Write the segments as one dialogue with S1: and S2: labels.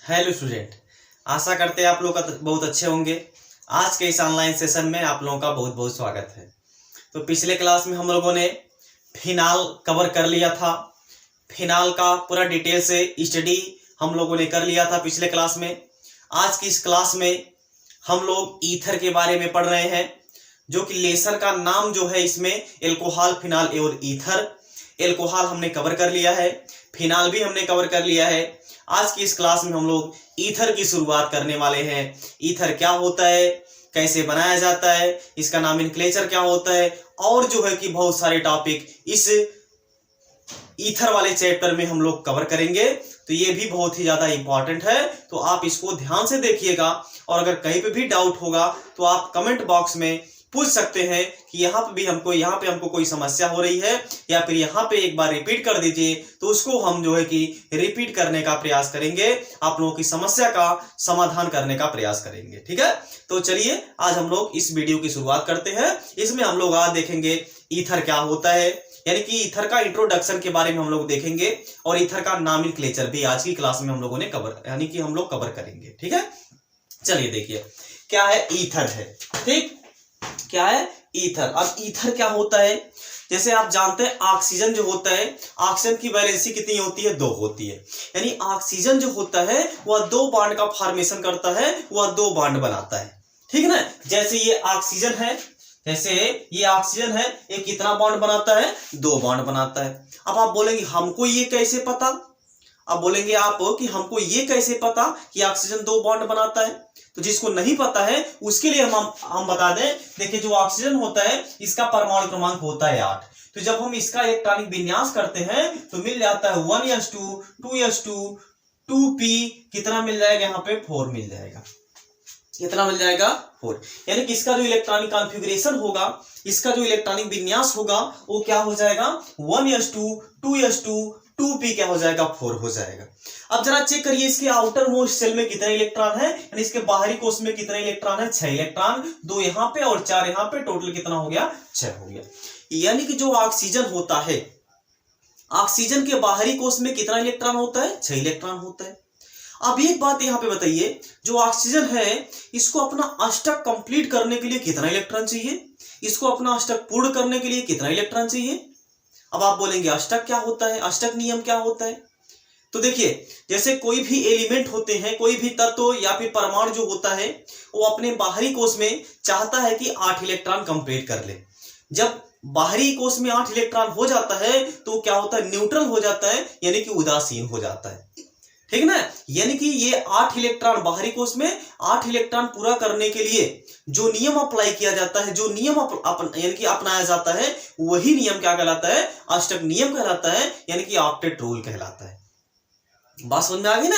S1: Hello student, आशा करते हैं आप लोग बहुत अच्छे होंगे। आज के इस ऑनलाइन सेशन में आप लोगों का बहुत बहुत स्वागत है। तो पिछले क्लास में हम लोगों ने फिनाल कवर कर लिया था। फिनाल का पूरा डिटेल से स्टडी हम लोगों ने कर लिया था पिछले क्लास में। आज की इस क्लास में हम लोग ईथर के बारे में पढ़ रहे हैं, जो कि लेसर का नाम जो है इसमें एल्कोहल, फिनाल और ईथर। एल्कोहल हमने कवर कर लिया है, फिनाल भी हमने कवर कर लिया है। आज की इस क्लास में हम लोग ईथर की शुरुआत करने वाले हैं। ईथर क्या होता है, कैसे बनाया जाता है, इसका नॉमेनक्लेचर क्या होता है, और जो है कि बहुत सारे टॉपिक इस ईथर वाले चैप्टर में हम लोग कवर करेंगे। तो ये भी बहुत ही ज्यादा इंपॉर्टेंट है, तो आप इसको ध्यान से देखिएगा। और अगर कहीं पे भी डाउट होगा तो आप कमेंट बॉक्स में पूछ सकते हैं कि यहाँ पे हमको कोई समस्या हो रही है, या फिर यहाँ पे एक बार रिपीट कर दीजिए, तो उसको हम जो है कि रिपीट करने का प्रयास करेंगे, आप लोगों की समस्या का समाधान करने का प्रयास करेंगे। ठीक है, तो चलिए आज हम लोग इस वीडियो की शुरुआत करते हैं। इसमें हम लोग आज देखेंगे ईथर क्या होता है, यानी कि ईथर का इंट्रोडक्शन के बारे में हम लोग देखेंगे, और ईथर का नॉमेनक्लेचर भी आज की क्लास में हम लोगों ने कवर करेंगे। ठीक है, चलिए देखिए क्या है ईथर है। ठीक, क्या है ईथर। अब ईथर क्या होता है, जैसे आप जानते हैं ऑक्सीजन जो होता है, ऑक्सीजन की वैलेंसी कितनी होती है, 2 होती है। यानी ऑक्सीजन जो होता है वह 2 बॉन्ड का फॉर्मेशन करता है, वह 2 बॉन्ड बनाता है। ठीक है ना, जैसे ये ऑक्सीजन है, ये कितना बॉन्ड बनाता है, 2 बॉन्ड बनाता है। अब आप बोलेंगे हमको ये कैसे पता, अब बोलेंगे आप कि हमको ये कैसे पता कि ऑक्सीजन 2 बॉन्ड बनाता है। तो जिसको नहीं पता है उसके लिए हम बता दें। देखिए, जो ऑक्सीजन होता है इसका परमाणु क्रमांक होता है 8। तो जब हम इसका इलेक्ट्रॉनिक विन्यास करते हैं तो मिल जाता है 1s2 2s2 2p, कितना मिल जाएगा यहाँ पे 4 मिल जाएगा। कितना मिल जाएगा 4। यानी कि इसका जो इलेक्ट्रॉनिक कॉन्फ़िगरेशन होगा, इसका जो इलेक्ट्रॉनिक विन्यास होगा वो क्या हो जाएगा 1s2 2s2 2p क्या हो जाएगा 4 हो जाएगा। अब जरा चेक करिए इसके आउटर मोस्ट सेल में कितने इलेक्ट्रॉन है, यानी इसके बाहरी कोश में कितने इलेक्ट्रॉन है, 6 इलेक्ट्रॉन, 2 यहाँ पे और 4 यहाँ पे, टोटल कितना हो गया 6 हो गया। यानी कि जो ऑक्सीजन होता है, ऑक्सीजन के बाहरी कोश में कितना इलेक्ट्रॉन होता है, 6 इलेक्ट्रॉन होता है। अब एक बात यहाँ पे बताइए, जो ऑक्सीजन है इसको अपना अष्टक कंप्लीट करने के लिए कितना इलेक्ट्रॉन चाहिए, इसको अपना अष्टक पूर्ण करने के लिए कितना इलेक्ट्रॉन चाहिए। अब आप बोलेंगे अष्टक क्या होता है, अष्टक नियम क्या होता है। तो देखिए, जैसे कोई भी एलिमेंट होते हैं, कोई भी तत्व या फिर परमाणु जो होता है, वो अपने बाहरी कोश में चाहता है कि 8 इलेक्ट्रॉन कंप्लीट कर ले। जब बाहरी कोश में 8 इलेक्ट्रॉन हो जाता है तो क्या होता है, न्यूट्रल हो जाता है, यानी कि उदासीन हो जाता है। ठीक ना, यानी कि ये 8 इलेक्ट्रॉन बाहरी कोश में 8 इलेक्ट्रॉन पूरा करने के लिए जो नियम अप्लाई किया जाता है, जो नियम यानी कि अपनाया जाता है, वही नियम क्या कहलाता है, अष्टक नियम कहलाता है, यानी कि ऑक्टेट रूल कहलाता है। बात समझ में आ गई ना,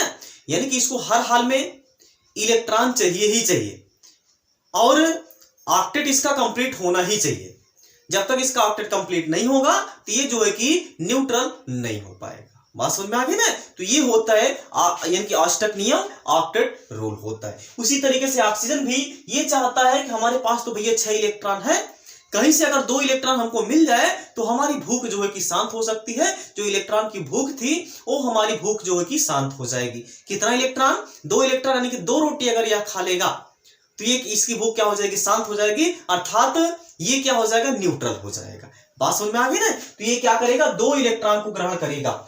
S1: यानी कि इसको हर हाल में इलेक्ट्रॉन चाहिए ही चाहिए, और ऑक्टेट इसका कंप्लीट होना ही चाहिए। जब तक इसका ऑक्टेट कंप्लीट नहीं होगा तो ये जो है कि न्यूट्रल नहीं हो पाएगा। बात समझ में आ गई ना, तो ये होता है यानी कि अष्टक नियम, ऑक्टेट रूल होता है। उसी तरीके से ऑक्सीजन भी ये चाहता है कि हमारे पास तो भैया 6 इलेक्ट्रॉन है, कहीं से अगर 2 इलेक्ट्रॉन हमको मिल जाए तो हमारी भूख जो है कि शांत हो सकती है। जो इलेक्ट्रॉन की भूख थी वो हमारी भूख जो है कि शांत हो जाएगी। कितना इलेक्ट्रॉन, 2 इलेक्ट्रॉन, यानी कि 2 रोटी अगर यह खा लेगा तो ये इसकी भूख क्या हो जाएगी, शांत हो जाएगी, अर्थात ये क्या हो जाएगा, न्यूट्रल हो जाएगा। बात समझ में आ गई ना, तो ये क्या करेगा, 2 इलेक्ट्रॉन को ग्रहण करेगा,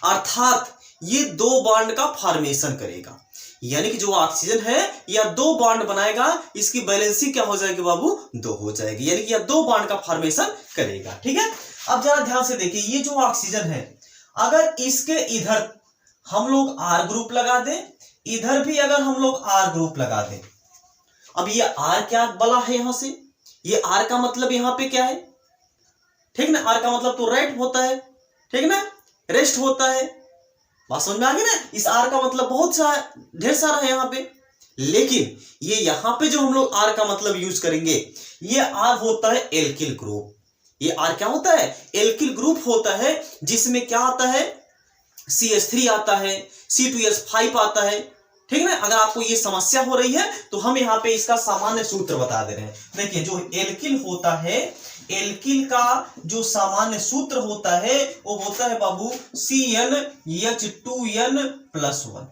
S1: अर्थात ये 2 बॉन्ड का फॉर्मेशन करेगा। यानी कि जो ऑक्सीजन है यह 2 बॉन्ड बनाएगा, इसकी वैलेंसी क्या हो जाएगी बाबू, 2 हो जाएगी, यानी कि यह 2 बॉन्ड का फॉर्मेशन करेगा। ठीक है, अब जरा ध्यान से देखिए, ये जो ऑक्सीजन है अगर इसके इधर हम लोग R ग्रुप लगा दें, इधर भी अगर हम लोग R ग्रुप लगा दें, अब ये R क्या बला है, यहां से ये R का मतलब यहां पे क्या है, ठीक ना, R का मतलब तो रेट होता है, ठीक ना, रेस्ट होता है। बात समझ में आ गई ना, इस R का मतलब बहुत सारा, ढेर सारा है यहाँ पे, लेकिन ये यहाँ पे जो हम लोग R का मतलब यूज करेंगे, ये R होता है एल्किल ग्रुप। ये R क्या होता है, एल्किल ग्रुप होता है, जिसमें क्या आता है, CH3 आता है, C2H5 आता है। ठीक ना, अगर आपको ये समस्या हो रही है तो हम यहाँ पे इसका सामान्य सूत्र बता दे रहे हैं। देखिए, जो एल्किल होता है, एल्किल का जो सामान्य सूत्र होता है वो होता है बाबू CnH2n+1।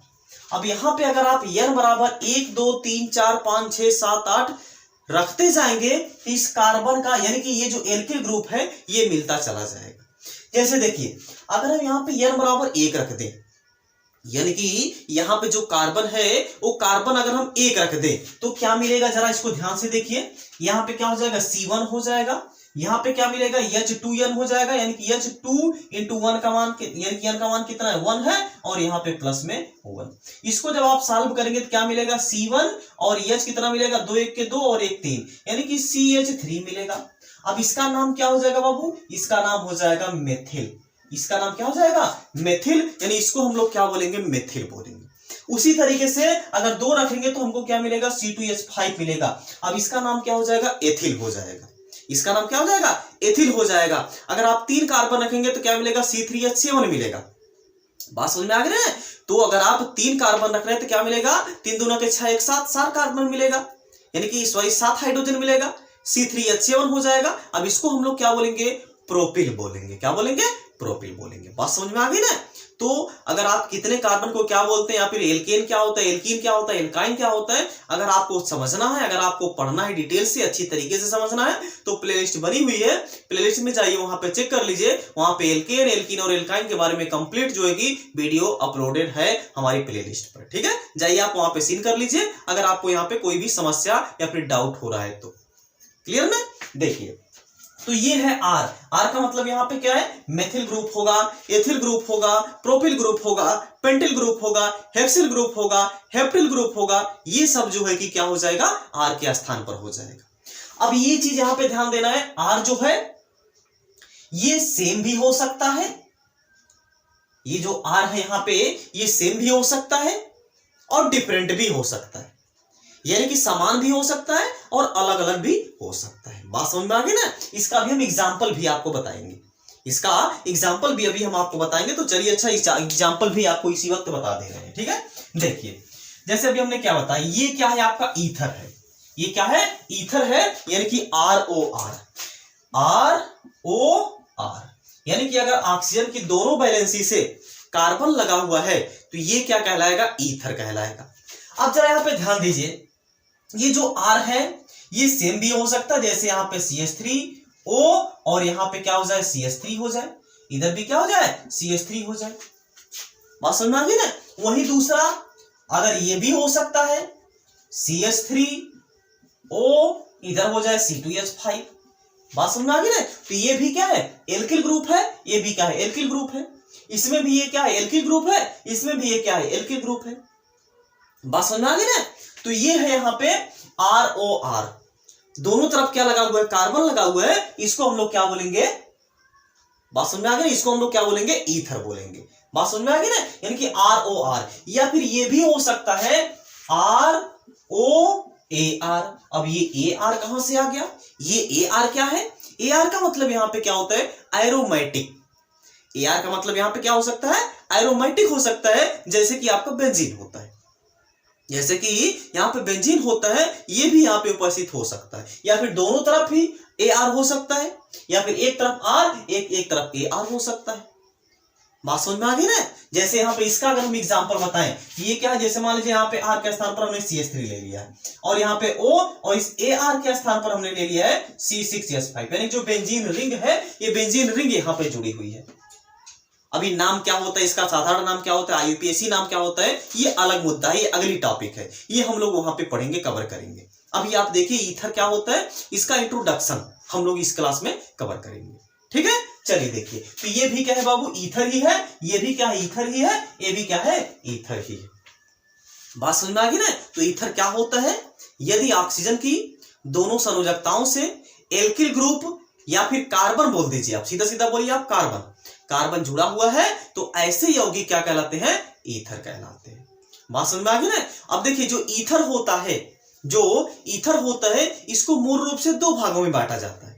S1: अब यहां पे अगर आप n बराबर 1 2 3 4 5 6 7 8 रखते जाएंगे तो इस कार्बन का यानी कि ये जो एल्किल ग्रुप है ये मिलता चला जाएगा। जैसे देखिए अगर हम यहाँ पे n बराबर 1 रख दें, यानी कि यहाँ पे जो कार्बन है वो कार्बन अगर हम 1 रख दें तो क्या मिलेगा, जरा इसको ध्यान से देखिए। यहाँ पे क्या हो जाएगा, C1 हो जाएगा। यहाँ पे क्या मिलेगा, H2n हो जाएगा, यानी कि H2 इंटू 1 का मान, यानी कि n का मान कितना है 1 है, और यहाँ पे प्लस में 1। इसको जब आप सॉल्व करेंगे तो क्या मिलेगा, C1 और H कितना मिलेगा, 2 1 के 2 और 1 3, यानी कि CH3 मिलेगा। अब इसका नाम क्या हो जाएगा बाबू, इसका नाम हो जाएगा मेथिल। इसका नाम क्या हो जाएगा, मेथिल, यानी इसको हम लोग क्या बोलेंगे, मेथिल बोलेंगे। उसी तरीके से अगर 2 रखेंगे तो हमको क्या मिलेगा, C2H5 मिलेगा। अब इसका नाम क्या हो जाएगा, एथिल हो जाएगा। इसका नाम क्या हो जाएगा, एथिल हो जाएगा। अगर आप 3 कार्बन रखेंगे तो क्या मिलेगा, C3H7 मिलेगा। बात समझ में आ गई है। तो अगर आप 3 कार्बन रख रहे हैं तो क्या मिलेगा, 3 दूना के 6 एक साथ 7 कार्बन मिलेगा, यानी कि 7 हाइड्रोजन मिलेगा, C3H7 हो जाएगा। अब इसको हम लोग क्या बोलेंगे, प्रोपिल बोलेंगे। क्या बोलेंगे, प्रोपिल बोलेंगे। बात समझ में आ गई ना। तो अगर आप कितने कार्बन को क्या बोलते हैं, या फिर एल्केन क्या होता है, एल्कीन क्या होता है, एल्काइन क्या होता है, अगर आपको समझना है, अगर आपको पढ़ना है डिटेल से, अच्छी तरीके से समझना है, तो प्लेलिस्ट बनी हुई है, प्लेलिस्ट में जाइए, वहां पे चेक कर लीजिए। वहां पे एल्केन, एल्कीन और एल्काइन के बारे में कंप्लीट जो है कि वीडियो अपलोडेड है हमारी प्लेलिस्ट पर। ठीक है, जाइए आप वहां पे सीन कर लीजिए अगर आपको यहाँ पे कोई भी समस्या या फिर डाउट हो रहा है तो। क्लियर ना। देखिए तो ये है R। R का मतलब यहाँ पे क्या है, मेथिल ग्रुप होगा, एथिल ग्रुप होगा, प्रोपिल ग्रुप होगा, पेंटिल ग्रुप होगा, हेक्सिल ग्रुप होगा, हेप्टिल ग्रुप होगा। ये सब जो है कि क्या हो जाएगा, R के स्थान पर हो जाएगा। अब ये चीज यहाँ पे ध्यान देना है, R जो है ये सेम भी हो सकता है, ये जो R है यहाँ पे ये सेम भी हो सकता है और डिफरेंट भी हो सकता है, यानी कि समान भी हो सकता है और अलग अलग भी हो सकता है। बात समझ में आ गई ना। इसका भी हम एग्जांपल भी आपको बताएंगे, इसका एग्जांपल भी अभी हम आपको बताएंगे। तो चलिए अच्छा एग्जांपल भी आपको इसी वक्त बता दे रहे हैं। ठीक है, देखिए जैसे अभी हमने क्या बताया, ये क्या है आपका ईथर है, ये क्या है, ईथर है, यानी कि ROR, ROR, यानी कि अगर ऑक्सीजन की दोनों वैलेंसी से कार्बन लगा हुआ है तो ये क्या कहलाएगा, ईथर कहलाएगा। अब जरा यहाँ पे ध्यान दीजिए, ये जो R है ये सेम भी हो सकता है, जैसे यहाँ पे CH3O और यहाँ पे क्या हो जाए, CH3 हो जाए, इधर भी क्या हो जाए, CH3 हो जाए। बात समझ में आ गई ना। वही दूसरा अगर ये भी हो सकता है, CH3O इधर हो जाए C2H5। बात समझ में आ गई ना। तो ये भी क्या है, एल्किल ग्रुप है, ये भी क्या है, एल्किल ग्रुप है। इसमें भी ये क्या है, एल्किल ग्रुप है, इसमें भी ये क्या है, एल्किल ग्रुप है। बात समझ में आ गई ना। तो ये है यहाँ पे ROR, दोनों तरफ क्या लगा हुआ है, कार्बन लगा हुआ है, इसको हम लोग क्या बोलेंगे, बात समझ में आ गई, इसको हम लोग क्या बोलेंगे, ईथर बोलेंगे। बात समझ में आ गई ना, यानी कि ROR। या फिर ये भी हो सकता है ROAR। अब ये AR कहां से आ गया, ये AR क्या है, AR का मतलब यहां पे क्या होता है, एरोमेटिक। AR का मतलब यहां पे क्या हो सकता है, एरोमेटिक हो सकता है, जैसे कि आपका बेंजीन होता है, जैसे कि यहाँ पे बेंजीन होता है, ये भी यहाँ पे उपस्थित हो सकता है। या फिर दोनों तरफ ही AR हो सकता है, या फिर एक तरफ R एक तरफ AR हो सकता है। बात समझ में आ गई ना। जैसे यहाँ पे इसका अगर हम एग्जांपल बताएं, ये क्या है, जैसे मान लीजिए यहाँ पे R के स्थान पर हमने CH3 ले लिया है, और यहाँ पे O और इस AR के स्थान पर हमने ले लिया है C6H5, यानी जो बेंजीन रिंग है, ये बेंजीन रिंग यहाँ पे जुड़ी हुई है। अभी नाम क्या होता है इसका, साधारण नाम क्या होता है, IUPAC नाम क्या होता है, ये अलग मुद्दा है, ये अगली टॉपिक है, ये हम लोग वहां पे पढ़ेंगे, कवर करेंगे। अभी आप देखिए ईथर क्या होता है, इसका इंट्रोडक्शन हम लोग इस क्लास में कवर करेंगे। ठीक है, चलिए देखिए। तो ये भी क्या है बाबू, ईथर ही है, ये भी क्या है, ईथर ही है, ये भी क्या है, ईथर ही है। बात समझ में आ गई ना। तो ईथर क्या होता है, यदि ऑक्सीजन की दोनों संयोजकताओं से एल्किल ग्रुप या फिर कार्बन बोल दीजिए, आप सीधा सीधा बोलिए आप कार्बन जुड़ा हुआ है, तो ऐसे यौगिक क्या कहलाते हैं, ईथर कहलाते हैं। बात समझ में आ गई ना। अब देखिए जो ईथर होता है, जो ईथर होता है इसको मूल रूप से 2 भागों में बांटा जाता है।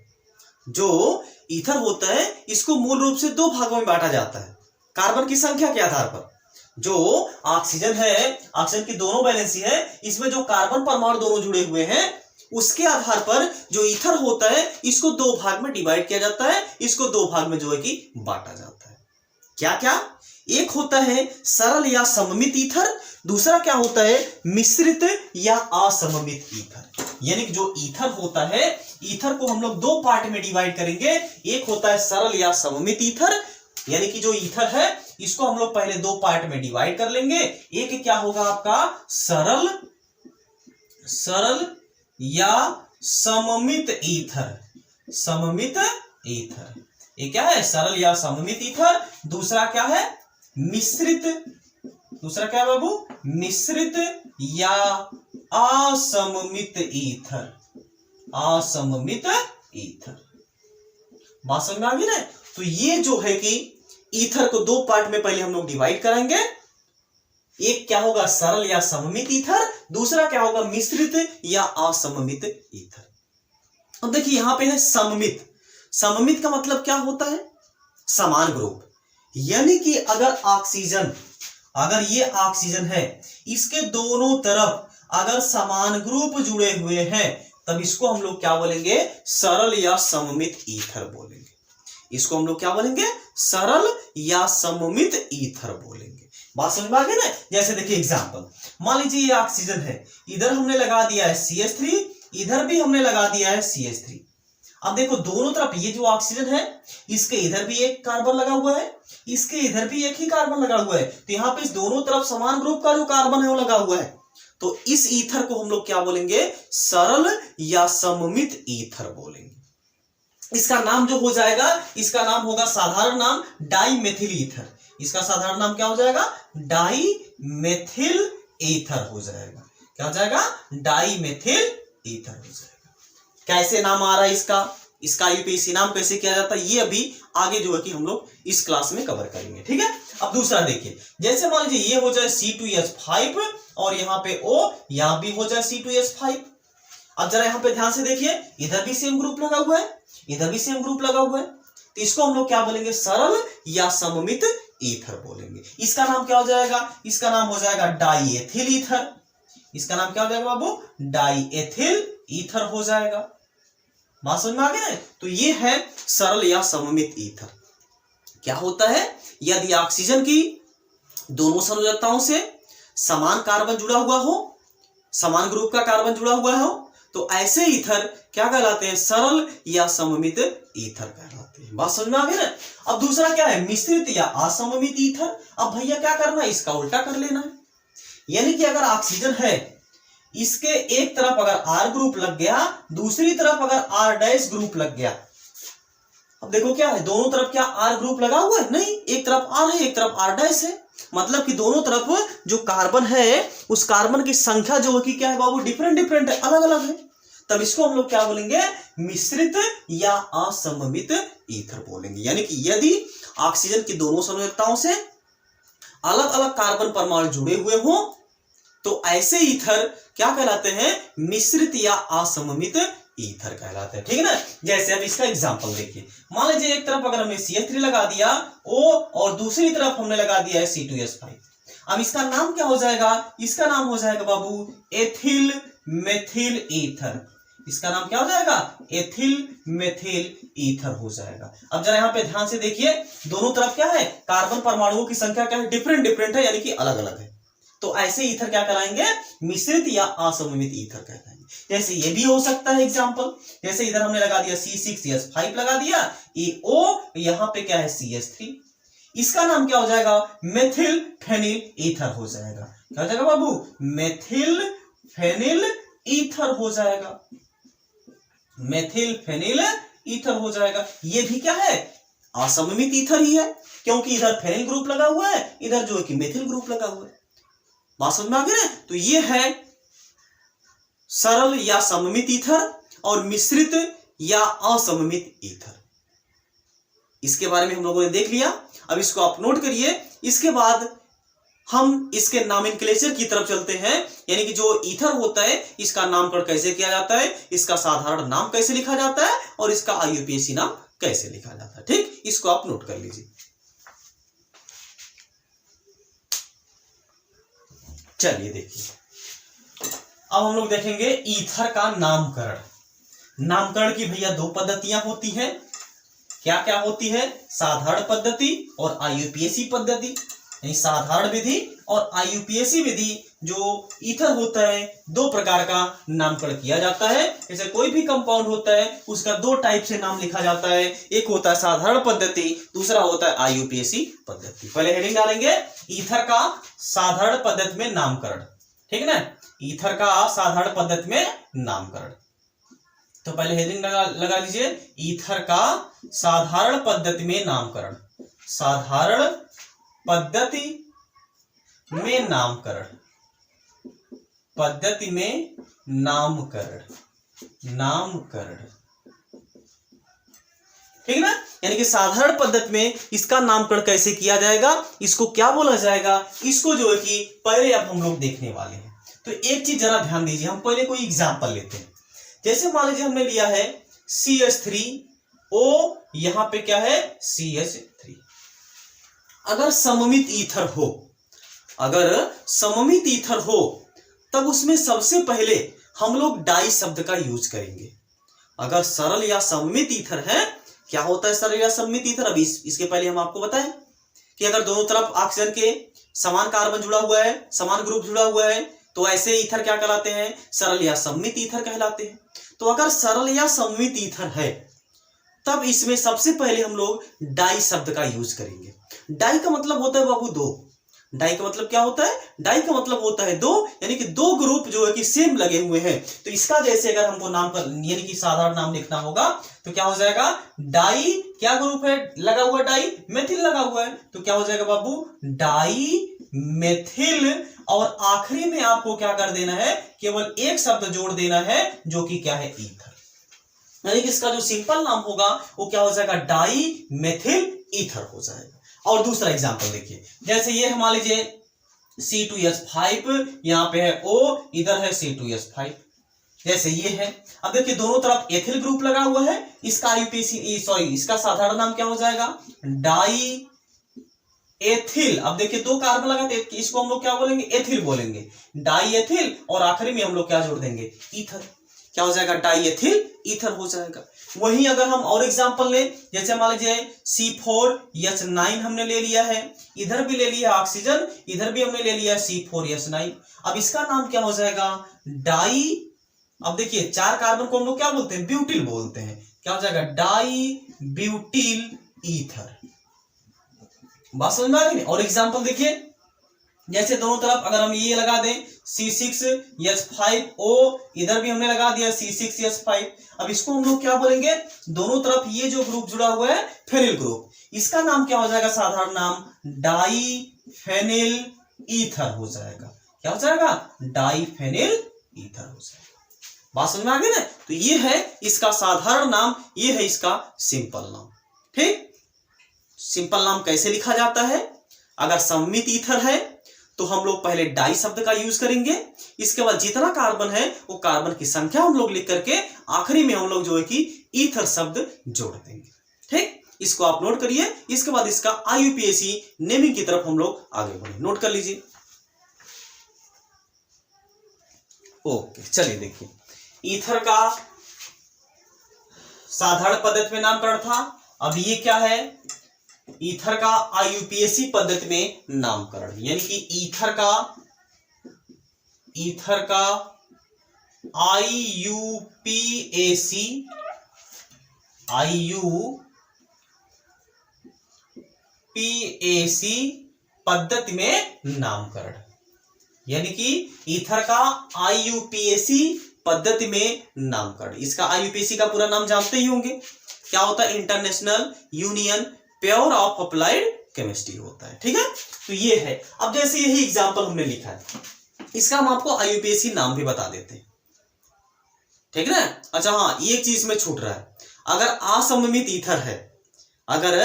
S1: जो ईथर होता है इसको मूल रूप से 2 भागों में बांटा जाता है, कार्बन की संख्या के आधार पर। जो ऑक्सीजन है, ऑक्सीजन की दोनों वैलेंसी है, इसमें जो कार्बन परमाणु दोनों जुड़े हुए हैं, उसके आधार पर जो ईथर होता है इसको 2 भाग में डिवाइड किया जाता है, इसको 2 भाग में जो है कि बांटा जाता है। क्या क्या, एक होता है सरल या सममित ईथर, दूसरा क्या होता है मिश्रित या असममित ईथर। यानी कि जो ईथर होता है, ईथर को हम लोग दो पार्ट में डिवाइड करेंगे। एक होता है सरल या सममित ईथर, यानी कि जो ईथर है इसको हम लोग पहले दो पार्ट में डिवाइड कर लेंगे। एक क्या होगा आपका सरल या सममित ईथर, सममित ईथर। ये क्या है सरल या सममित ईथर। दूसरा क्या है मिश्रित, दूसरा क्या है बाबू मिश्रित या असममित ईथर, असममित ईथर। बात समझ में आ गई ना। तो ये जो है कि ईथर को दो पार्ट में पहले हम लोग डिवाइड करेंगे। एक क्या होगा सरल या सममित ईथर, दूसरा क्या होगा मिश्रित या असममित ईथर। अब देखिए यहां पे है सममित। सममित का मतलब क्या होता है समान ग्रुप, यानी कि अगर ऑक्सीजन, अगर ये ऑक्सीजन है इसके दोनों तरफ अगर समान ग्रुप जुड़े हुए हैं तब इसको हम लोग क्या बोलेंगे सरल या सममित ईथर बोलेंगे। इसको हम लोग क्या बोलेंगे सरल या सममित ईथर बोलेंगे। बात समझ में आ गई ना। जैसे देखिए एग्जांपल, मान लीजिए ये ऑक्सीजन है, इधर हमने लगा दिया है CH3, इधर भी हमने लगा दिया है CH3। अब देखो दोनों तरफ ये जो ऑक्सीजन है इसके इधर भी एक कार्बन लगा हुआ है, इसके इधर भी एक ही कार्बन लगा हुआ है, तो यहाँ पे इस दोनों तरफ समान ग्रुप का जो कार्बन है वो लगा हुआ है। तो इस ईथर को हम लोग क्या बोलेंगे सरल या सममित ईथर बोलेंगे। इसका नाम जो हो जाएगा, इसका नाम होगा साधारण नाम डाईमेथिल ईथर। इसका साधारण नाम क्या हो जाएगा डाईमेथिल ईथर हो जाएगा। क्या हो जाएगा डाईमेथिल ईथर हो जाएगा। कैसे नाम आ रहा है इसका, इसका यूपीएससी नाम कैसे किया जाता है ये अभी आगे जो है कि हम लोग इस क्लास में कवर करेंगे। ठीक है। अब दूसरा देखिए, जैसे मान लीजिए ये हो जाए C2H5 और यहाँ पे O, यहां भी हो जाए C2H5। अब जरा यहाँ पे ध्यान से देखिए, इधर भी सेम ग्रुप लगा हुआ है, इधर भी सेम ग्रुप लगा हुआ है, तो इसको हम लोग क्या बोलेंगे सरल या सममित ईथर बोलेंगे। इसका नाम क्या हो जाएगा, इसका नाम हो जाएगा डाईएथिल ईथर। इसका नाम क्या हो जाएगा बाबू डाईएथिल ईथर हो जाएगा। बात समझ में आ गया। तो ये है सरल या सममित ईथर। क्या होता है यदि ऑक्सीजन की दोनों संयोजकताओं से समान कार्बन जुड़ा हुआ हो, समान ग्रुप का कार्बन जुड़ा हुआ हो, तो ऐसे ईथर क्या कहलाते हैं सरल या सममित ईथर कहलाते हैं। बात समझ में आ गई ना। अब दूसरा क्या है मिश्रित या असममित ईथर। अब भैया क्या करना है इसका उल्टा कर लेना है, यानी कि अगर ऑक्सीजन है इसके एक तरफ अगर R ग्रुप लग गया, दूसरी तरफ अगर R' ग्रुप लग गया। अब देखो क्या है दोनों तरफ क्या R ग्रुप लगा हुआ है, नहीं, एक तरफ R है एक तरफ R' है, मतलब कि दोनों तरफ जो कार्बन है उस कार्बन की संख्या जो है कि क्या है बाबू डिफरेंट डिफरेंट है, अलग अलग है। तब इसको हम लोग क्या बोलेंगे मिश्रित या असममित ईथर बोलेंगे। यानी कि यदि ऑक्सीजन की दोनों संयोजकताओं से अलग अलग कार्बन परमाणु जुड़े हुए हो तो ऐसे ईथर क्या कहलाते हैं मिश्रित या असममित ईथर कहलाते हैं। ठीक है ना। जैसे अब इसका एग्जांपल देखिए, मान लीजिए एक तरफ अगर हमने CH3 लगा दिया O और दूसरी तरफ हमने लगा दिया है C2H5। अब इसका नाम क्या हो जाएगा, इसका नाम हो जाएगा बाबू एथिल मेथिल ईथर। इसका नाम क्या हो जाएगा एथिल मेथिल ईथर हो जाएगा। अब जरा यहाँ पे ध्यान से देखिए, दोनों तरफ क्या है कार्बन परमाणुओं की संख्या क्या है डिफरेंट डिफरेंट है, यानी कि अलग अलग है। तो ऐसे ईथर क्या कहलाएंगे मिश्रित या असममित ईथर कहलाएंगे। जैसे ये भी हो सकता है एग्जांपल, जैसे इधर हमने लगा दिया C6H5 लगा दिया, ये O, यहाँ पे क्या है CH3, इसका नाम क्या हो जाएगा मेथिल फेनिल ईथर हो जाएगा। क्या हो जाएगा बाबू मेथिल फेनिल ईथर हो जाएगा, मेथिल फेनिल ईथर हो जाएगा। ये भी क्या है असममित ईथर ही है, क्योंकि इधर फेनिल ग्रुप लगा हुआ है, इधर जो है कि मेथिल ग्रुप लगा हुआ है। बात समझ में आ गई ना। तो ये है सरल या सममित ईथर और मिश्रित या असममित ईथर। इसके बारे में हम लोगों ने देख लिया। अब इसको आप नोट करिए। इसके बाद हम इसके नॉमेनक्लेचर की तरफ चलते हैं, यानी कि जो ईथर होता है इसका नामकरण कैसे किया जाता है, इसका साधारण नाम कैसे लिखा जाता है और इसका IUPAC नाम कैसे लिखा जाता है। ठीक, इसको आप नोट कर लीजिए। चलिए देखिए, अब हम लोग देखेंगे ईथर का नामकरण। नामकरण की भैया दो पद्धतियां होती हैं। क्या क्या होती है साधारण पद्धति और IUPAC पद्धति। यानी साधारण विधि और आईयूपीएसी विधि जो ईथर होता है, दो प्रकार का नामकरण किया जाता है। जैसे कोई भी कंपाउंड होता है उसका दो टाइप से नाम लिखा जाता है, एक होता है साधारण पद्धति, दूसरा होता है आईयूपीएसी पद्धति। पहले हेडिंग डालेंगे ईथर का साधारण पद्धति में नामकरण, ठीक है ना, ईथर का साधारण पद्धति में नामकरण। तो पहले हेडिंग लगा लीजिए ईथर का साधारण पद्धति में नामकरण, साधारण पद्धति में नामकरण, पद्धति में नामकरण, नामकरण, ठीक है ना। यानी कि साधारण पद्धति में इसका नामकरण कैसे किया जाएगा, इसको क्या बोला जाएगा, इसको जो है कि पहले अब हम लोग देखने वाले हैं। तो एक चीज जरा ध्यान दीजिए, हम पहले कोई एग्जांपल लेते हैं। जैसे मान लीजिए हमने लिया है CH3O, यहां पे क्या है CH3। अगर सममित ईथर हो, अगर सममित ईथर हो तब उसमें सबसे पहले हम लोग डाई शब्द का यूज करेंगे। अगर सरल या सममित ईथर है, क्या होता है सरल या सममित ईथर, अभी इसके पहले हम आपको बताएं कि अगर दोनों तरफ ऑक्सीजन के समान कार्बन जुड़ा हुआ है, समान ग्रुप जुड़ा हुआ है, तो ऐसे ईथर क्या कहलाते हैं, सरल या सममित ईथर कहलाते हैं। तो अगर सरल या सममित ईथर है तब इसमें सबसे पहले हम लोग डाई शब्द का यूज करेंगे। डाई का मतलब होता है बाबू दो। डाई का मतलब क्या होता है, डाई का मतलब होता है दो, यानी कि दो ग्रुप जो है कि सेम लगे हुए हैं। तो इसका जैसे अगर हमको नाम पर यानी कि साधारण नाम लिखना होगा तो क्या हो जाएगा, डाई क्या ग्रुप है लगा हुआ, डाई मेथिल लगा हुआ है, तो क्या हो जाएगा बाबू डाई मेथिल। और आखिरी में आपको क्या कर देना है, केवल एक शब्द जोड़ देना है जो कि क्या है ईथर, यानी कि इसका जो सिंपल नाम होगा वो क्या हो जाएगा, डाई मेथिल ईथर हो जाएगा। और दूसरा एग्जांपल देखिए, जैसे ये मान लीजिए C2H5, यहां पे है O, इधर है C2H5, जैसे ये है। अब देखिए दोनों तरफ एथिल ग्रुप लगा हुआ है, इसका आईयूपीएसी सॉरी इसका साधारण नाम क्या हो जाएगा, डाई एथिल। अब देखिए दो कार्बन लगा, इसको हम लोग क्या बोलेंगे, एथिल बोलेंगे, डाई एथिल। और आखिरी में हम लोग क्या जोड़ देंगे, ईथर, क्या हो जाएगा, डाई एथिल ईथर हो जाएगा। वहीं अगर हम और एग्जांपल लें, जैसे मान लीजिए C4H9 हमने ले लिया है, इधर भी ले लिया ऑक्सीजन, इधर भी हमने ले लिया C4H9। अब इसका नाम क्या हो जाएगा, डाई, अब देखिए चार कार्बन को हम लोग क्या बोलते हैं, ब्यूटिल बोलते हैं, क्या हो जाएगा, डाई ब्यूटिल ईथर। बात समझ में आ गई। और एग्जांपल देखिए, जैसे दोनों तरफ अगर हम ये लगा दें C6H5O, इधर भी हमने लगा दिया C6H5। अब इसको हम लोग क्या बोलेंगे, दोनों तरफ ये जो ग्रुप जुड़ा हुआ है फेनिल ग्रुप, इसका नाम क्या हो जाएगा, साधारण नाम डाई फेनिल ईथर हो जाएगा। क्या हो जाएगा, डाई फेनिल ईथर हो जाएगा। बात समझ में आ गई ना। तो ये है इसका साधारण नाम, ये है इसका सिंपल नाम। ठीक, सिंपल नाम कैसे लिखा जाता है, अगर सममित ईथर है तो हम लोग पहले डाई शब्द का यूज करेंगे, इसके बाद जितना कार्बन है वो कार्बन की संख्या हम लोग लिख करके आखिरी में हम लोग जो है कि ईथर शब्द जोड़ देंगे। ठीक, इसको आप नोट करिए। इसके बाद इसका आईयूपीएसी नेमिंग की तरफ हम लोग आगे बढ़े, नोट कर लीजिए। ओके, चलिए देखिए, ईथर का साधारण पद्धति में नामकरण था। अब ये क्या है, ईथर का आईयूपीएसी पद्धति में नामकरण, यानी कि ईथर का आईयूपीएसी पद्धति में नामकरण, यानी कि ईथर का आईयूपीएसी पद्धति में नामकरण। इसका आईयूपीएसी का पूरा नाम जानते ही होंगे, क्या होता है, international union pure of applied chemistry होता है। ठीक है, तो ये है। अब जैसे यही एग्जांपल हमने लिखा है, इसका हम आपको आईयूपीएसी नाम भी बता देते हैं। ठीक है ना। अच्छा हाँ, एक चीज में छूट रहा है, अगर असममित ईथर है, अगर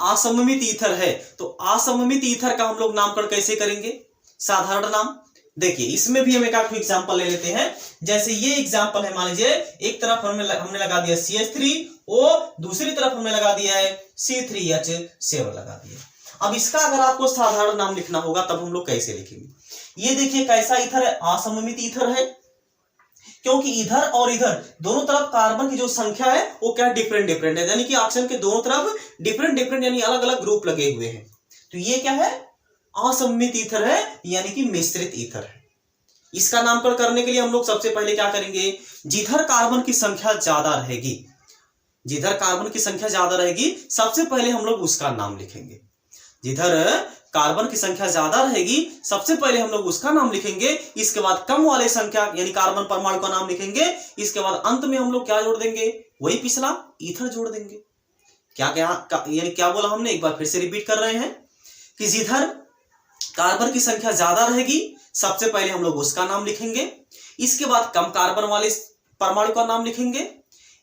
S1: असममित ईथर है तो असममित ईथर का हम लोग नामकरण कैसे करेंगे, साधारण नाम। देखिए इसमें भी हम एक आखिरी एग्जांपल ले लेते हैं। जैसे ये एग्जांपल है, मान लीजिए एक तरफ हमने लगा दिया CH3O, दूसरी तरफ हमने लगा दिया है C3H7 लगा दिया। अब इसका अगर आपको साधारण नाम लिखना होगा तब हम लोग कैसे लिखेंगे, ये देखिए कैसा ईथर है, असममित ईथर है, क्योंकि इधर और इधर दोनों तरफ कार्बन की जो संख्या है वो क्या डिफरेंट डिफरेंट है, यानी कि ऑक्सीजन के दोनों तरफ डिफरेंट डिफरेंट यानी अलग अलग ग्रुप लगे हुए हैं। तो ये क्या है, असममित ईथर है यानी कि मिश्रित ईथर है। इसका नामकरण करने के लिए हम लोग सबसे पहले क्या करेंगे, जिधर कार्बन की संख्या ज्यादा रहेगी, जिधर कार्बन की संख्या ज्यादा रहेगी सबसे पहले हम लोग उसका नाम लिखेंगे। जिधर कार्बन की संख्या ज्यादा रहेगी सबसे पहले हम लोग उसका नाम लिखेंगे, इसके बाद कम वाले संख्या यानी कार्बन परमाणु का नाम लिखेंगे, इसके बाद अंत में हम लोग क्या जोड़ देंगे, वही पिछला ईथर जोड़ देंगे। क्या क्या यानी क्या बोला हमने, एक बार फिर से रिपीट कर रहे हैं कि जिधर कार्बन की संख्या ज्यादा रहेगी सबसे पहले हम लोग उसका नाम लिखेंगे, इसके बाद कम कार्बन वाले परमाणु का नाम लिखेंगे,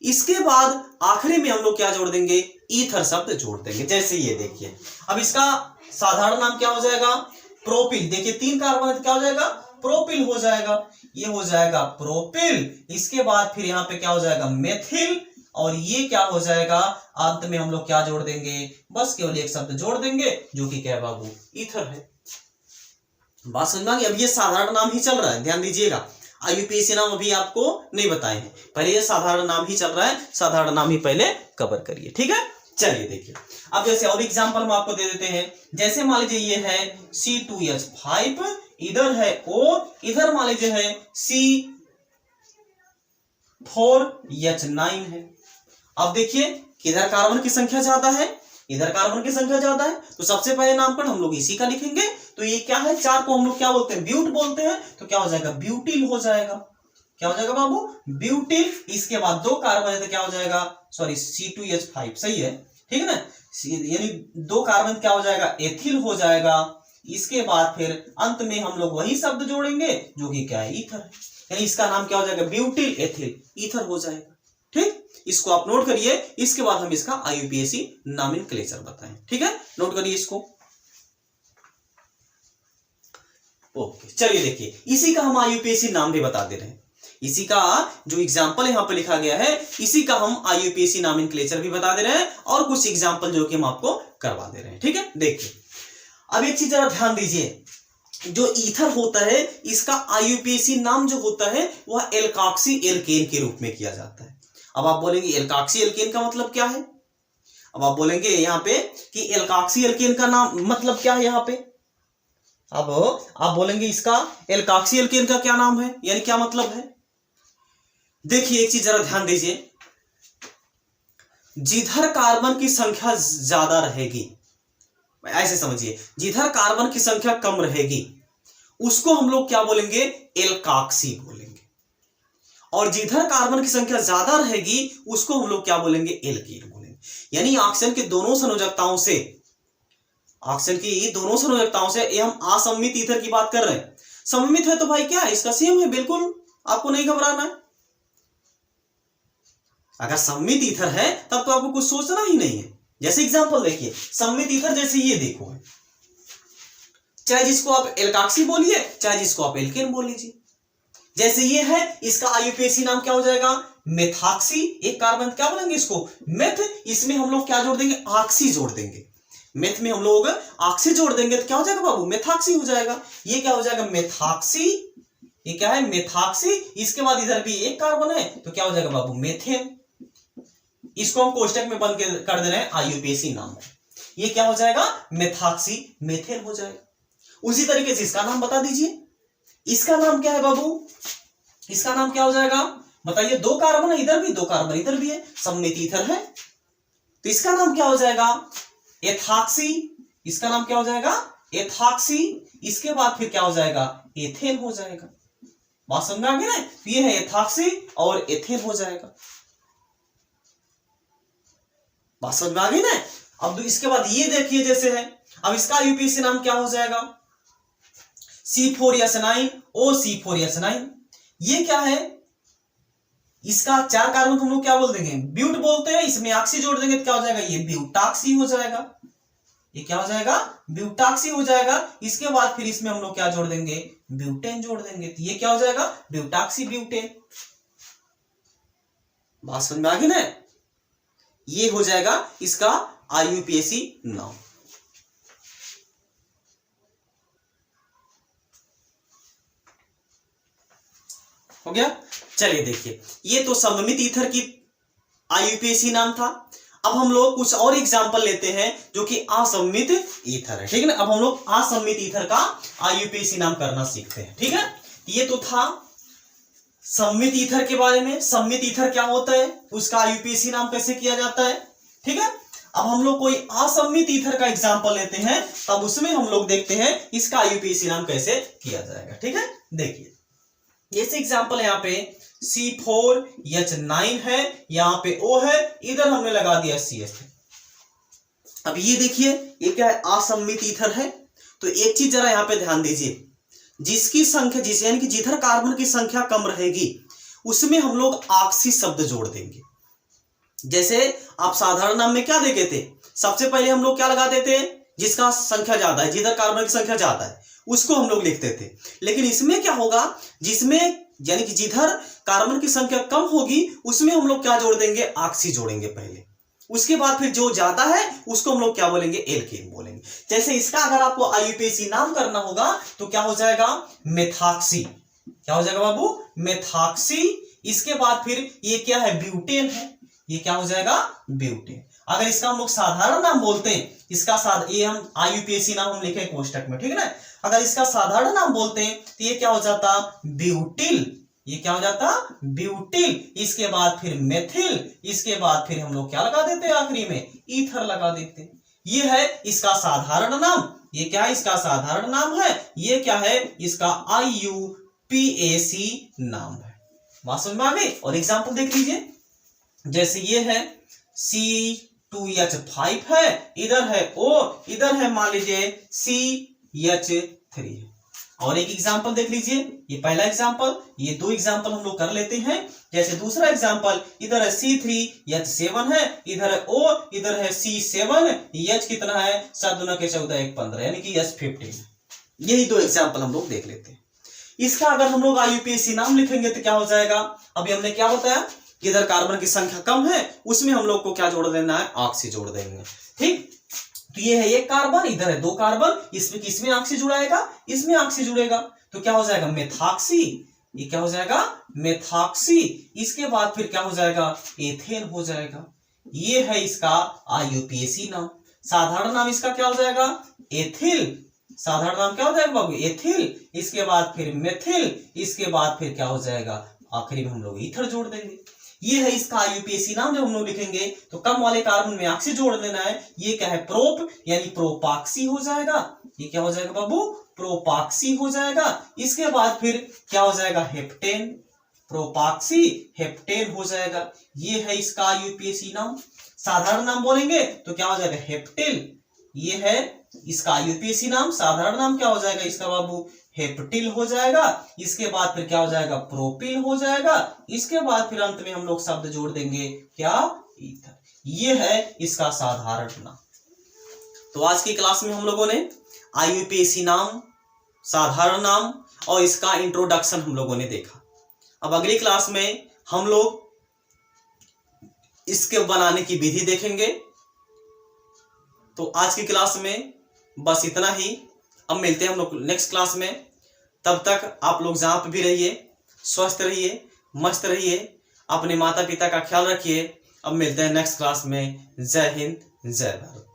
S1: इसके बाद आखिरी में हम लोग क्या जोड़ देंगे, ईथर शब्द जोड़ देंगे। जैसे ये देखिए, अब इसका साधारण नाम क्या हो जाएगा, प्रोपिल। देखिए 3 कार्बन है तो क्या हो जाएगा, प्रोपिल हो जाएगा, ये हो जाएगा प्रोपिल। इसके बाद फिर यहाँ पे क्या हो जाएगा, मेथिल, और ये क्या हो जाएगा, अंत में हम लोग क्या जोड़ देंगे, बस केवल एक शब्द जोड़ देंगे जो कि क्या है बाबू, ईथर है। बात समझ में आ गई। अब ये साधारण नाम ही चल रहा है, ध्यान दीजिएगा, आईयूपीएसी नाम अभी आपको नहीं बताए हैं, पहले ये साधारण नाम ही चल रहा है, साधारण नाम ही पहले कवर करिए, ठीक है। चलिए देखिए, अब जैसे और एग्जांपल हम आपको दे देते हैं। जैसे मान लीजिए ये है C2H5, इधर है O, इधर मान लीजिए है C4H9 है। अब देखिए किधर कार्बन की संख्या ज्यादा है, इधर कार्बन की संख्या ज्यादा है, तो सबसे पहले नामकरण हम लोग इसी का लिखेंगे। तो ये क्या है, 4 को हम लोग क्या बोलते हैं, ब्यूट बोलते हैं, तो क्या हो जाएगा, ब्यूटिल हो जाएगा। क्या हो जाएगा बाबू, ब्यूटिल। इसके बाद 2 कार्बन है तो क्या हो जाएगा, सॉरी C2H5, सही है, ठीक है ना, यानी 2 कार्बन क्या हो जाएगा, एथिल हो जाएगा। इसके बाद फिर अंत में हम लोग वही शब्द जोड़ेंगे जो कि क्या है, ईथर है, यानी इसका नाम क्या हो जाएगा, ब्यूटिल एथिल ईथर हो जाएगा। ठीक, इसको आप नोट करिए, इसके बाद हम इसका आईयूपीएसी नॉमेनक्लेचर बताएं, ठीक है, नोट करिए इसको। ओके, चलिए देखिए, इसी का हम आईयूपीएसी नाम भी बता दे रहे हैं, इसी का जो एग्जाम्पल यहां पे लिखा गया है इसी का हम आईयूपीएसी नॉमेनक्लेचर भी बता दे रहे हैं, और कुछ एग्जाम्पल जो कि हम आपको करवा दे रहे हैं, ठीक है। देखिए अब एक चीज जरा ध्यान दीजिए, जो ईथर होता है इसका आईयूपीएसी नाम जो होता है वह एल्काक्सी एल्केन के रूप में किया जाता है। अब आप बोलेंगे एल्काक्सी एल्केन का मतलब क्या है, अब आप बोलेंगे यहाँ पे कि एल्काक्सी एल्केन का नाम मतलब क्या है यहाँ पे, अब आप बोलेंगे इसका एल्काक्सी एल्केन का क्या नाम है, यानी क्या मतलब है। देखिए एक चीज जरा ध्यान दीजिए, जिधर कार्बन की संख्या ज्यादा रहेगी, ऐसे समझिए, जिधर कार्बन की संख्या कम रहेगी उसको हम लोग क्या बोलेंगे, एल्काक्सी बोलेंगे, और जिधर कार्बन की संख्या ज्यादा रहेगी उसको हम लोग क्या बोलेंगे, एल्केन बोलेंगे। यानी ऑक्सीजन के दोनों संयोजकताओं से, ऑक्सीजन की दोनों संयोजकताओं से, ये हम असममित ईथर की बात कर रहे हैं। सममित है तो भाई क्या है, इसका सेम है, बिल्कुल आपको नहीं घबराना है। अगर सममित ईथर है तब तो आपको कुछ सोचना ही नहीं है। जैसे एग्जांपल देखिए, सममित ईथर जैसे ये देखो है, चाहे जिसको आप एल्काक्सी बोलिए चाहे जिसको आप एल्केन बोल लीजिए। जैसे ये है, इसका आईयूपीएसी नाम क्या हो जाएगा, मेथाक्सी। एक कार्बन क्या बोलेंगे इसको, मेथ, इसमें हम लोग क्या जोड़ देंगे, ऑक्सी जोड़ देंगे, मेथ में हम लोग ऑक्सी जोड़ देंगे तो क्या हो जाएगा बाबू, मेथाक्सी हो जाएगा। ये क्या हो जाएगा, मेथाक्सी, ये क्या है, मेथाक्सी। इसके बाद इधर भी एक कार्बन है तो क्या हो जाएगा बाबू, मेथेन। इसको हम कोष्टक में बंद कर दे रहे हैं आईयूपीएसी नाम है, ये क्या हो जाएगा, मेथाक्सी मेथेन हो जाएगा। उसी तरीके से इसका नाम बता दीजिए, इसका नाम क्या है बाबू, इसका नाम क्या हो जाएगा बताइए, 2 कार्बन है इधर भी, 2 कार्बन इधर भी है, सममित ईथर है, तो इसका नाम क्या हो जाएगा, एथाक्सी। इसका नाम क्या हो जाएगा, एथाक्सी। इसके बाद फिर क्या हो जाएगा, एथेन हो जाएगा। बात समझ में आ गई ना, तो ये है एथाक्सी और एथेन हो जाएगा। बात समझ में आ गई ना। अब इसके बाद ये देखिए जैसे है, अब इसका आईयूपीएसी नाम क्या हो जाएगा, C4H9 OC4H9। ये क्या है, इसका 4 कार्बन हम लोग क्या बोल देंगे, ब्यूट बोलते हैं, इसमें ऑक्सी जोड़ देंगे तो क्या हो जाएगा, ये ब्यूटाक्सी हो जाएगा। ये क्या हो जाएगा, ब्यूटाक्सी हो जाएगा। इसके बाद फिर इसमें हम लोग क्या जोड़ देंगे, ब्यूटेन जोड़ देंगे, तो ये क्या हो जाएगा, ब्यूटाक्सी ब्यूटेन। बात समझ में आ गई ना, ये हो जाएगा इसका आईयूपीएसी नाम। हो गया। चलिए देखिए, ये तो सममित ईथर की आईयूपीएसी नाम था। अब हम लोग कुछ और एग्जांपल लेते हैं जो कि असममित ईथर है, ठीक है ना। अब हम लोग असममित ईथर का आईयूपीएसी नाम करना सीखते हैं, ठीक है। ये तो था सममित ईथर के बारे में। सममित ईथर क्या होता है, उसका आईयूपीएसी नाम कैसे किया जाता है, ठीक है। अब हम लोग कोई असममित ईथर का एग्जांपल लेते हैं, तब उसमें हम लोग देखते हैं इसका आईयूपीएसी नाम कैसे किया जाएगा, ठीक है। देखिए जैसे एग्जांपल यहाँ पे C4H9 है, यहाँ पे O है, इधर हमने लगा दिया CH3। अब ये देखिए ये क्या है, असममित ईथर है। तो एक चीज जरा यहाँ पे ध्यान दीजिए, जिसकी संख्या जिस यानी कि जिधर कार्बन की संख्या कम रहेगी उसमें हम लोग ऑक्सी शब्द जोड़ देंगे। जैसे आप साधारण नाम में क्या देखे थे, सबसे पहले हम लोग क्या लगाते थे, जिसका संख्या ज्यादा है, जिधर कार्बन की संख्या ज्यादा है उसको हम लोग लिखते थे। लेकिन इसमें क्या होगा, जिसमें यानी कि जिधर कार्बन की संख्या कम होगी उसमें हम लोग क्या जोड़ देंगे, ऑक्सी जोड़ेंगे पहले। उसके बाद फिर जो ज्यादा है उसको हम लोग क्या बोलेंगे, एल्केन बोलेंगे। जैसे इसका अगर आपको आईयूपीएसी नाम करना होगा तो क्या हो जाएगा, मेथॉक्सी। क्या हो जाएगा बाबू, मेथॉक्सी। इसके बाद फिर ये क्या है, ब्यूटेन है, ये क्या हो जाएगा, ब्यूटेन। अगर इसका हम लोग साधारण नाम बोलते हैं, इसका ये हम आईयूपीएसी नाम हम लिखे कोष्टक में, ठीक है ना। अगर इसका साधारण नाम बोलते हैं तो ये क्या हो जाता, ब्यूटिल। ये क्या हो जाता, ब्यूटिल। इसके बाद फिर मेथिल, इसके बाद फिर हम लोग क्या लगा देते, आखिरी में ईथर लगा देते। ये है इसका साधारण नाम। ये क्या है, इसका साधारण नाम है। ये क्या है, इसका आईयूपीएसी नाम है। बात समझ में आ गई। और एग्जांपल देख लीजिए, जैसे ये है C2H5 है, इधर है O, इधर है मान लीजिए CH3 है। और एक एग्जांपल देख लीजिए, ये पहला एग्जांपल, ये दो एग्जांपल हम लोग कर लेते हैं। जैसे दूसरा एग्जांपल, इधर है C3H7 है, इधर है O, इधर है C7, H कितना है, 7 दूना के 14 1 15 यानी कि H15। यही दो एग्जांपल हम लोग देख लेते हैं। इसका अगर हम लोग आईयूपीएसी नाम लिखेंगे तो क्या हो जाएगा, अभी हमने क्या बताया, इधर कार्बन की संख्या कम है उसमें हम लोग को क्या जोड़ देना है, ऑक्सी जोड़ देंगे, ठीक। तो ये है एक कार्बन, इधर है दो कार्बन, इसमें किसमें ऑक्सी जुड़ाएगा, इसमें ऑक्सी जुड़ेगा, तो क्या हो जाएगा, मेथॉक्सी। ये क्या हो जाएगा, मेथॉक्सी। इसके बाद फिर क्या हो जाएगा, एथेन हो जाएगा। ये है इसका आईयूपीएसी नाम। साधारण नाम इसका क्या हो जाएगा, एथिल। साधारण नाम क्या हो जाएगा बाबू, एथिल। इसके बाद फिर मेथिल, इसके बाद फिर क्या हो जाएगा, आखिरी में हम लोग ईथर जोड़ देंगे। ये है इसका आईयूपीएसी नाम। जब हम लोग लिखेंगे तो कम वाले कार्बन में ऑक्सी जोड़ देना है। ये क्या है, प्रोप यानी प्रोपाक्सी हो जाएगा। ये क्या हो जाएगा बाबू, प्रोपाक्सी हो जाएगा। इसके बाद फिर क्या हो जाएगा, हेप्टेन। प्रोपाक्सी हेप्टेन हो जाएगा। ये है इसका आईयूपीएसी नाम। साधारण नाम बोलेंगे तो क्या हो जाएगा, हेप्टिल। ये है इसका आईयूपीएसी नाम। साधारण नाम क्या हो जाएगा इसका बाबू, हेप्टिल हो जाएगा। इसके बाद फिर क्या हो जाएगा, प्रोपिल हो जाएगा। इसके बाद फिर अंत में हम लोग शब्द जोड़ देंगे क्या, ईथर। ये है इसका साधारण नाम। तो आज की क्लास में हम लोगों ने आईयूपीएसी नाम, साधारण नाम और इसका इंट्रोडक्शन हम लोगों ने देखा। अब अगली क्लास में हम लोग इसके बनाने की विधि देखेंगे। तो आज की क्लास में बस इतना ही। अब मिलते हैं हम लोग नेक्स्ट क्लास में। तब तक आप लोग जहां पर भी रहिए, स्वस्थ रहिए, मस्त रहिए, अपने माता पिता का ख्याल रखिए। अब मिलते हैं नेक्स्ट क्लास में। जय हिंद, जय भारत।